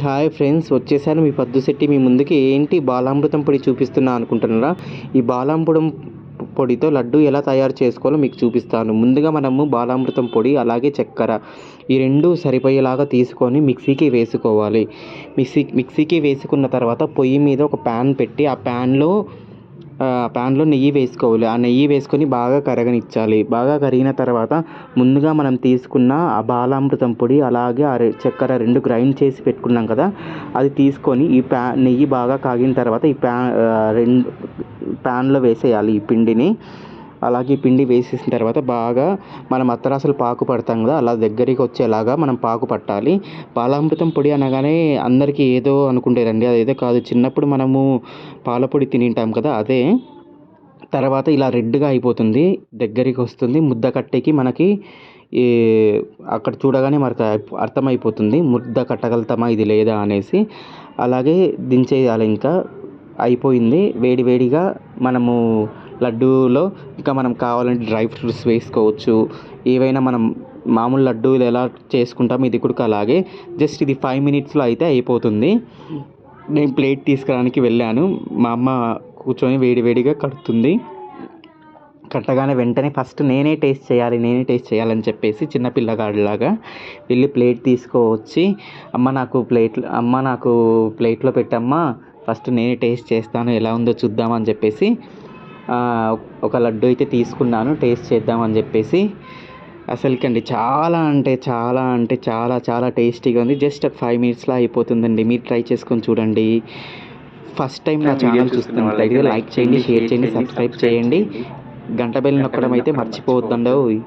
Hi friends, వచ్చేసాను మీ పద్దుశెట్టి మీ ముందుకి. ఏంటి బాలామృతం పొడి చూపిస్తున్నా అనుకుంటున్నారా? ఈ బాలామృతం పొడితో లడ్డు ఎలా తయారు చేసుకోవాలో మీకు చూపిస్తాను. ముందుగా మనము బాలామృతం పొడి అలాగే చక్కెర ఈ రెండు సరిపోయేలాగా తీసుకొని మిక్సీకి వేసుకోవాలి. మిక్సీకి వేసుకున్న తర్వాత పొయ్యి మీద ఒక ప్యాన్ పెట్టి ఆ ప్యాన్లో నెయ్యి వేసుకోవాలి. ఆ నెయ్యి వేసుకొని బాగా కరగనిచ్చాలి. బాగా కరిగిన తర్వాత ముందుగా మనం తీసుకున్న ఆ బాలామృతం పొడి అలాగే చక్కెర రెండు గ్రైండ్ చేసి పెట్టుకున్నాం కదా, అది తీసుకొని ఈ నెయ్యి బాగా కాగిన తర్వాత ఈ ప్యాన్లో వేసేయాలి ఈ పిండిని. అలాగే ఈ పిండి వేసేసిన తర్వాత బాగా మనం అత్తరాసలు పాకు పడతాం కదా, అలా దగ్గరికి వచ్చేలాగా మనం పాకు పట్టాలి. బాలామృతం పొడి అనగానే అందరికీ ఏదో అనుకుంటారండి, అదేదో కాదు. చిన్నప్పుడు మనము పాలపొడి తినింటాం కదా, అదే. తర్వాత ఇలా రెడ్గా అయిపోతుంది, దగ్గరికి వస్తుంది. ముద్ద కట్టేకి మనకి ఈ అక్కడ చూడగానే మనకు అర్థమైపోతుంది ముద్ద కట్టగలుగుతామా ఇది లేదా అనేసి. అలాగే దించేయాలి. ఇంకా అయిపోయింది. వేడి వేడిగా మనము లడ్డూలో ఇంకా మనం కావాలంటే డ్రై ఫ్రూట్స్ వేసుకోవచ్చు. ఏవైనా మనం మామూలు లడ్డూలు ఎలా చేసుకుంటామో ఇది కూడా అలాగే. జస్ట్ ఇది 5 మినిట్స్లో అయితే అయిపోతుంది. నేను ప్లేట్ తీసుకురావడానికి వెళ్ళాను. మా అమ్మ కూర్చొని వేడివేడిగా కడుతుంది. కట్టగానే వెంటనే ఫస్ట్ నేనే టేస్ట్ చేయాలని చెప్పేసి చిన్నపిల్లగాడిలాగా వెళ్ళి ప్లేట్ తీసుకొచ్చి అమ్మ నాకు ప్లేట్లో పెట్టమ్మా, ఫస్ట్ నేనే టేస్ట్ చేస్తాను, ఎలా ఉందో చూద్దామని చెప్పేసి ఒక లడ్డు అయితే తీసుకున్నాను టేస్ట్ చేద్దామని చెప్పేసి. అసలుకండి చాలా అంటే చాలా చాలా టేస్టీగా ఉంది. జస్ట్ 5 మినిట్స్లో అయిపోతుందండి. మీరు ట్రై చేసుకొని చూడండి. ఫస్ట్ టైం నా ఛానల్ చూస్తున్నట్లయితే లైక్ చేయండి, షేర్ చేయండి, సబ్స్క్రైబ్ చేయండి. గంట బెల్ నొక్కడం అయితే మర్చిపోవద్దండి.